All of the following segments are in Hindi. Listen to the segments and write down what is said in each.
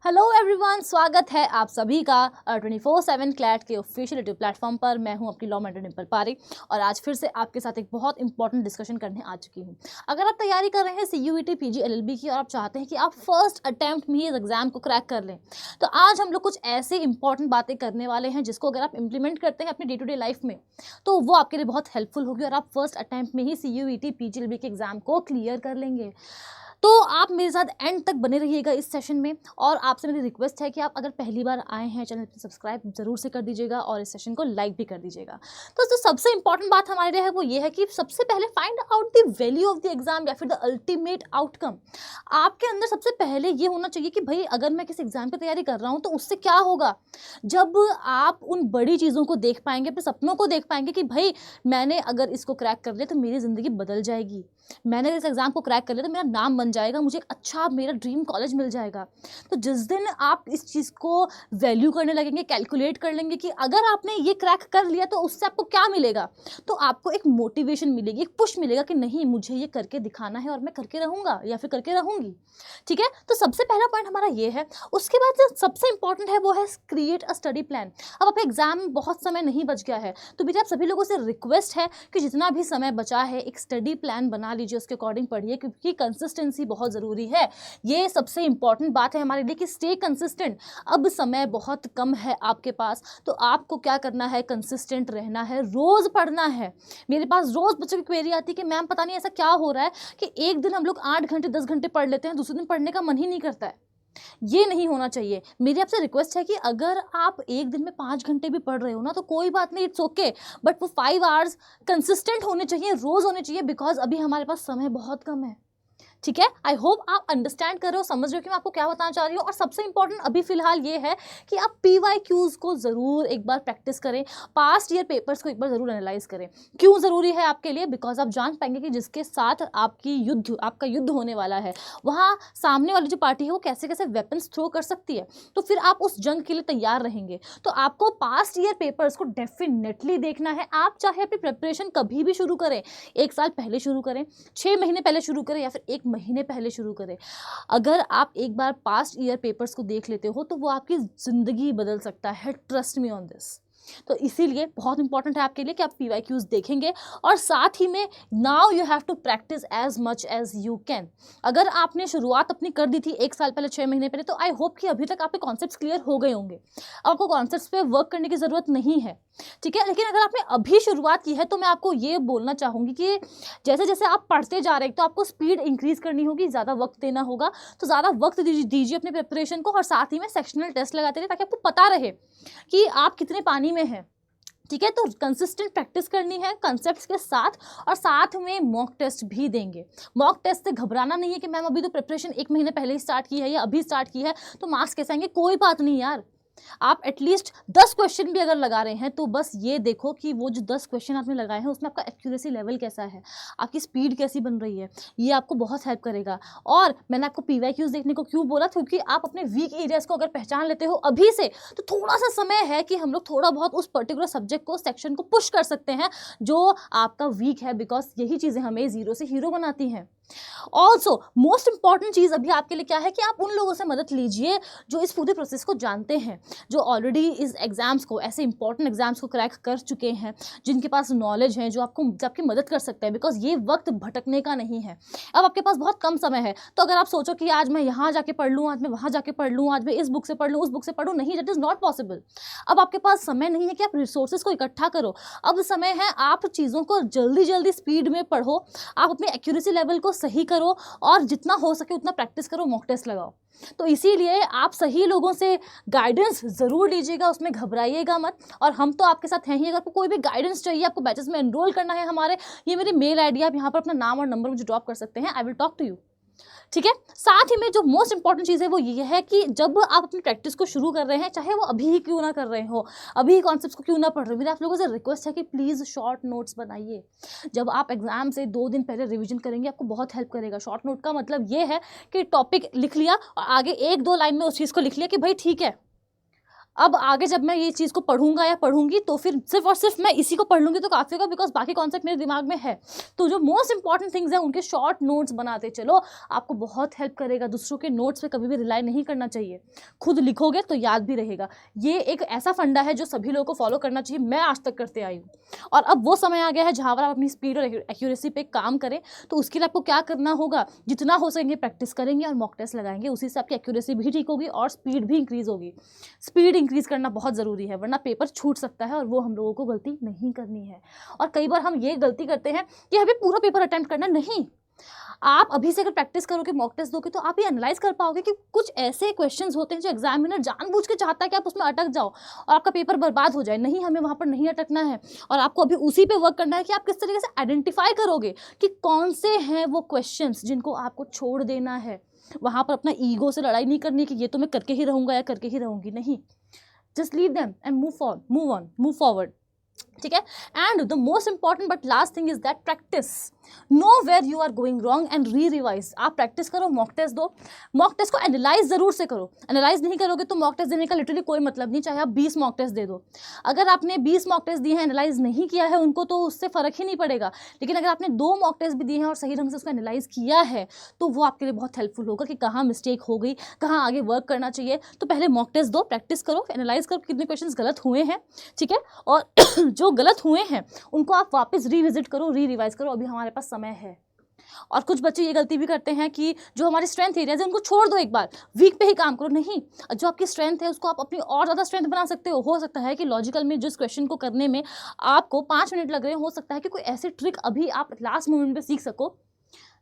हेलो एवरीवन, स्वागत है आप सभी का 24/7 क्लैट के ऑफिशियल यूट्यूब प्लेटफॉर्म पर। मैं हूं आपकी लॉ मेंटर डिम्पल पारी और आज फिर से आपके साथ एक बहुत इंपॉर्टेंट डिस्कशन करने आ चुकी हूं। अगर आप तैयारी कर रहे हैं CUET PG LLB की और आप चाहते हैं कि आप फर्स्ट अटैम्प्ट में ही इस एग्जाम को क्रैक कर लें, तो आज हम लोग कुछ ऐसे इंपॉर्टेंट बातें करने वाले हैं जिसको अगर आप इंप्लीमेंट करते हैं अपनी डे टू डे लाइफ में तो वो आपके लिए बहुत हेल्पफुल होगी और आप फर्स्ट अटैम्प्ट में ही CUET PG LLB के एग्जाम को क्लियर कर लेंगे। तो आप मेरे साथ एंड तक बने रहिएगा इस सेशन में। और आपसे मेरी रिक्वेस्ट है कि आप अगर पहली बार आए हैं चैनल पर सब्सक्राइब जरूर से कर दीजिएगा और इस सेशन को लाइक भी कर दीजिएगा। तो जो सबसे इंपॉर्टेंट बात हमारे लिए है वो ये है कि सबसे पहले find out the value of the exam या फिर द अल्टीमेट आउटकम। आपके अंदर सबसे पहले ये होना चाहिए कि भाई अगर मैं किसी एग्जाम की तैयारी कर रहा हूँ तो उससे क्या होगा। जब आप उन बड़ी चीज़ों को देख पाएंगे, अपने सपनों को देख पाएंगे कि भाई मैंने अगर इसको क्रैक कर लिया तो मेरी ज़िंदगी बदल जाएगी, मैंने इस एग्ज़ाम को क्रैक कर लिया तो मेरा नाम बन जाएगा, मुझे एक अच्छा मेरा ड्रीम कॉलेज मिल जाएगा। तो जिस दिन आप इस चीज़ को वैल्यू करने लगेंगे, कैलकुलेट कर लेंगे कि अगर आपने ये क्रैक कर लिया तो उससे आपको क्या मिलेगा, तो आपको एक मोटिवेशन मिलेगी, एक पुश मिलेगा कि नहीं मुझे ये करके दिखाना है और मैं करके रहूँगा या फिर करके रहूँगी। ठीक है, तो सबसे पहला पॉइंट हमारा ये है। उसके बाद जो सबसे इंपॉर्टेंट है वो है क्रिएट अ स्टडी प्लान। अब आपका एग्जाम में बहुत समय नहीं बच गया है तो मेरे आप सभी लोगों से रिक्वेस्ट है कि जितना भी समय बचा है एक स्टडी प्लान बना लीजिए, उसके अकॉर्डिंग पढ़िए क्योंकि कंसिस्टेंसी बहुत ज़रूरी है। ये सबसे इंपॉर्टेंट बात है हमारे लिए कि स्टे कंसिस्टेंट। अब समय बहुत कम है आपके पास तो आपको क्या करना है, कंसिस्टेंट रहना है, रोज़ पढ़ना है। मेरे पास रोज़ बच्चों की क्वेरी आती है कि मैम पता नहीं ऐसा क्या हो रहा है कि एक दिन हम लोग 8 घंटे 10 घंटे पढ़ लेते हैं, दूसरे दिन पढ़ने का मन ही नहीं करता है। ये नहीं होना चाहिए। मेरी आपसे रिक्वेस्ट है कि अगर आप एक दिन में 5 घंटे भी पढ़ रहे हो ना तो कोई बात नहीं, इट्स ओके, बट वो 5 आवर्स कंसिस्टेंट होने चाहिए, रोज़ होने चाहिए, बिकॉज अभी हमारे पास समय बहुत कम है। ठीक है, आई होप आप अंडरस्टैंड कर रहे हो, समझ रहे हो कि मैं आपको क्या बताना चाह रही हूँ। और सबसे इंपॉर्टेंट अभी फिलहाल ये है कि आप PYQs को ज़रूर एक बार प्रैक्टिस करें, पास्ट ईयर पेपर्स को एक बार ज़रूर एनालाइज करें। क्यों ज़रूरी है आपके लिए, बिकॉज आप जान पाएंगे कि जिसके साथ आपका युद्ध होने वाला है वहाँ सामने वाली जो पार्टी है वो कैसे कैसे वेपन्स थ्रो कर सकती है, तो फिर आप उस जंग के लिए तैयार रहेंगे। तो आपको पास्ट ईयर पेपर्स को डेफिनेटली देखना है। आप चाहे अपनी प्रिपरेशन कभी भी शुरू करें, 1 साल पहले शुरू करें, 6 महीने पहले शुरू करें या फिर 1 महीने पहले शुरू करें। अगर आप एक बार पास्ट ईयर पेपर्स को देख लेते हो तो वो आपकी ज़िंदगी बदल सकता है, ट्रस्ट मी ऑन दिस। तो इसीलिए बहुत इंपॉर्टेंट है आपके लिए कि आप PYQs देखेंगे और साथ ही में now you have to practise as much as you can. अगर आपने शुरुआत अपनी कर दी थी 1 साल पहले, 6 महीने पहले, तो आई होप कि अभी तक आपके कॉन्सेप्ट्स क्लियर हो गए होंगे, आपको कॉन्सेप्ट्स पे वर्क करने की ज़रूरत नहीं है। ठीक है, लेकिन अगर आपने अभी शुरुआत की है तो मैं आपको ये बोलना चाहूँगी कि जैसे जैसे आप पढ़ते जा रहे हैं तो आपको स्पीड इंक्रीज़ करनी होगी, ज़्यादा वक्त देना होगा। तो ज़्यादा वक्त दीजिए अपने प्रिपरेशन को और साथ ही में सेक्शनल टेस्ट लगाते रहिए ताकि आपको पता रहे कि आप कितने पानी में हैं। ठीक है, तो कंसिस्टेंट प्रैक्टिस करनी है कंसेप्ट्स के साथ और साथ में मॉक टेस्ट भी देंगे। मॉक टेस्ट से घबराना नहीं है कि मैम अभी तो प्रिपरेशन 1 महीने पहले ही स्टार्ट की है या अभी स्टार्ट की है तो मार्क्स कैसे आएंगे। कोई बात नहीं यार, आप एटलीस्ट 10 क्वेश्चन भी अगर लगा रहे हैं तो बस ये देखो कि वो जो 10 क्वेश्चन आपने लगाए हैं उसमें आपका एक्यूरेसी लेवल कैसा है, आपकी स्पीड कैसी बन रही है, ये आपको बहुत हेल्प करेगा। और मैंने आपको PYQs देखने को क्यों बोला, क्योंकि आप अपने वीक एरियाज को अगर पहचान लेते हो अभी से तो थोड़ा सा समय है कि हम लोग थोड़ा बहुत उस पर्टिकुलर सब्जेक्ट को, सेक्शन को पुश कर सकते हैं जो आपका वीक है, बिकॉज यही चीज़ें हमें ज़ीरो से हीरो बनाती हैं। ऑल्सो मोस्ट इंपॉर्टेंट चीज़ अभी आपके लिए क्या है कि आप उन लोगों से मदद लीजिए जो इस पूरे प्रोसेस को जानते हैं, जो ऑलरेडी इस एग्जाम्स को, ऐसे इंपॉर्टेंट एग्जाम्स को क्रैक कर चुके हैं, जिनके पास नॉलेज है, जो आपकी मदद कर सकते हैं। बिकॉज ये वक्त भटकने का नहीं है। अब आपके पास बहुत कम समय है तो अगर आप सोचो कि आज मैं यहाँ जाके पढ़ लूँ, आज मैं वहाँ जाके पढ़ लूँ, आज मैं इस बुक से पढ़ लूँ, उस बुक से पढ़ूँ, नहीं, दैट इज़ नॉट पॉसिबल। अब आपके पास समय नहीं है कि आप रिसोर्सेज को इकट्ठा करो। अब समय है आप चीज़ों को जल्दी जल्दी स्पीड में पढ़ो, आप अपने एक्यूरेसी लेवल को सही करो और जितना हो सके उतना प्रैक्टिस करो, मॉक टेस्ट लगाओ। तो इसीलिए आप सही लोगों से गाइडेंस ज़रूर लीजिएगा, उसमें घबराइएगा मत। और हम तो आपके साथ हैं ही। अगर आपको कोई भी गाइडेंस चाहिए, आपको बैचेस में एनरोल करना है हमारे, ये मेरी मेल आईडी, आप यहाँ पर अपना नाम और नंबर मुझे ड्रॉप कर सकते हैं, I will talk to you. ठीक है, साथ ही में जो मोस्ट इंपॉर्टेंट चीज़ है वो ये है कि जब आप अपनी प्रैक्टिस को शुरू कर रहे हैं, चाहे वो अभी ही क्यों ना कर रहे हो, अभी ही कॉन्सेप्ट्स को क्यों ना पढ़ रहे हो, मेरा आप लोगों से रिक्वेस्ट है कि प्लीज़ शॉर्ट नोट्स बनाइए। जब आप एग्जाम से 2 दिन पहले रिवीजन करेंगे आपको बहुत हेल्प करेगा। शॉर्ट नोट का मतलब ये है कि टॉपिक लिख लिया और आगे 1-2 लाइन में उस चीज़ को लिख लिया कि भाई ठीक है अब आगे जब मैं ये चीज़ को पढ़ूंगा या पढ़ूंगी तो फिर सिर्फ और सिर्फ मैं इसी को पढ़ लूंगी तो काफ़ी होगा, बिकॉज बाकी कॉन्सेप्ट मेरे दिमाग में है। तो जो मोस्ट इंपॉर्टेंट थिंग्स हैं उनके शॉर्ट नोट्स बनाते चलो, आपको बहुत हेल्प करेगा। दूसरों के नोट्स पे कभी भी रिलाई नहीं करना चाहिए, खुद लिखोगे तो याद भी रहेगा। ये एक ऐसा फंडा है जो सभी लोगों को फॉलो करना चाहिए, मैं आज तक करते आई हूँ। और अब वो समय आ गया है जहाँ पर आप अपनी स्पीड और एक्यूरेसी पे काम करें। तो उसके लिए आपको क्या करना होगा, जितना हो सकेंगे प्रैक्टिस करेंगे और मॉक टेस्ट लगाएंगे, उसी से आपकी एक्यूरेसी भी ठीक होगी और स्पीड भी इंक्रीज होगी। स्पीड इंक्रीज करना बहुत ज़रूरी है, वरना पेपर छूट सकता है और वो हम लोगों को गलती नहीं करनी है। और कई बार हम ये गलती करते हैं कि हमें पूरा पेपर अटेम्प्ट करना नहीं। आप अभी से अगर प्रैक्टिस करोगे, मॉक टेस्ट दोगे, तो आप ये एनालाइज कर पाओगे कि कुछ ऐसे क्वेश्चंस होते हैं जो एग्जामिनर जानबूझ के चाहता है कि आप उसमें अटक जाओ और आपका पेपर बर्बाद हो जाए। नहीं, हमें वहाँ पर नहीं अटकना है और आपको अभी उसी पे वर्क करना है कि आप किस तरीके से आइडेंटिफाई करोगे कि कौन से हैं वो क्वेश्चंस जिनको आपको छोड़ देना है। वहाँ पर अपना ईगो से लड़ाई नहीं करनी कि ये तो मैं करके ही रहूँगा या करके ही रहूँगी, नहीं। Just leave them and move forward, ठीक है। And the most important but last thing is that practice, know where you are going wrong and revise. आप प्रैक्टिस करो, मॉक टेस्ट दो, मॉक टेस्ट को एनालाइज जरूर से करो। एनालाइज नहीं करोगे तो मॉक टेस्ट देने का लिटरली कोई मतलब नहीं, चाहे आप 20 मॉक टेस्ट दे दो। अगर आपने 20 मॉक टेस्ट दिए हैं, एनालाइज नहीं किया है उनको, तो उससे फर्क ही नहीं पड़ेगा। लेकिन अगर आपने 2 मॉक टेस्ट भी दिए हैं और सही ढंग से उसको एनालाइज किया है, तो वो आपके लिए बहुत हेल्पफुल होगा कि कहाँ मिस्टेक हो गई, कहाँ आगे वर्क करना चाहिए। तो पहले मॉक टेस्ट दो, प्रैक्टिस करो, एनालाइज करो कितने क्वेश्चन गलत हुए हैं, ठीक है। और जो गलत हुए हैं उनको आप वापस रिविजिट करो, रिवाइज करो, अभी हमारे पास समय है। और कुछ बच्चे ये गलती भी करते हैं कि जो हमारे स्ट्रेंथ एरियाज है उनको छोड़ दो, एक बार वीक पे ही काम करो। नहीं, जो आपकी स्ट्रेंथ है उसको आप अपनी और ज़्यादा स्ट्रेंथ बना सकते हो सकता है कि लॉजिकल में जिस क्वेश्चन को करने में आपको 5 मिनट लग रहे हैं, हो सकता है कि कोई ऐसी ट्रिक अभी आप लास्ट मोमेंट पे सीख सको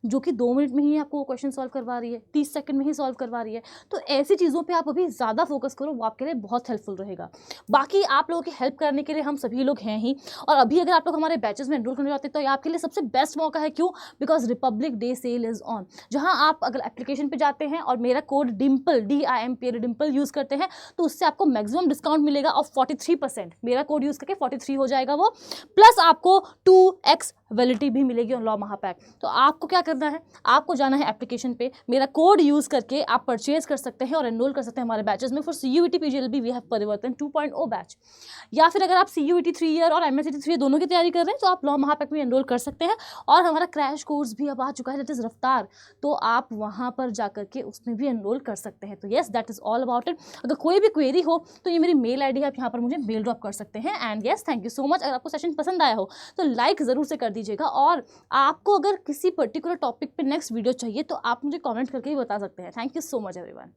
जो कि 2 मिनट में ही आपको वो क्वेश्चन सॉल्व करवा रही है, 30 सेकंड में ही सॉल्व करवा रही है। तो ऐसी चीज़ों पे आप अभी ज़्यादा फोकस करो, वो आपके लिए बहुत हेल्पफुल रहेगा। बाकी आप लोगों की हेल्प करने के लिए हम सभी लोग हैं ही। और अभी अगर आप लोग हमारे बैचेस में एनरोल करने जाते हैं तो ये आपके लिए सबसे बेस्ट मौका है। क्यों? Because republic day sale is on, जहाँ आप अगर एप्लीकेशन पर जाते हैं और मेरा code Dimple DIMPL Dimple use करते हैं तो उससे आपको मैक्सिमम डिस्काउंट मिलेगा ऑफ 43%। मेरा कोड यूज़ करके 43 हो जाएगा वो, प्लस आपको 2x वैलिडिटी भी मिलेगी ऑन लॉ महापैक। तो आपको क्या करना है, आपको जाना है एप्लीकेशन पे, मेरा कोड यूज़ करके आप परचेज कर सकते हैं और एनरोल कर सकते हैं हमारे बैचेस में। For CUET PGLB we have Parivartan 2.0 batch. या फिर अगर आप CUET 3 ईयर और MSc 3 ईयर दोनों की तैयारी कर रहे हैं तो आप लॉ महापैक में एनरोल कर सकते हैं। और हमारा क्रैश कोर्स भी अब आ चुका है, दैट इज़ रफ्तार, तो आप वहाँ पर जा करके उसमें भी एनरोल कर सकते हैं। तो yes, that is all about it. अगर कोई भी क्वेरी हो तो ये मेरी मेल ID है, आप यहाँ पर मुझे मेल ड्रॉप कर सकते हैं। And yes, thank you so much. अगर आपको सेशन पसंद आया हो तो लाइक ज़रूर से कर दीजिएगा। और आपको अगर किसी पर्टिकुलर टॉपिक पे नेक्स्ट वीडियो चाहिए तो आप मुझे कमेंट करके ही बता सकते हैं। Thank you so much everyone.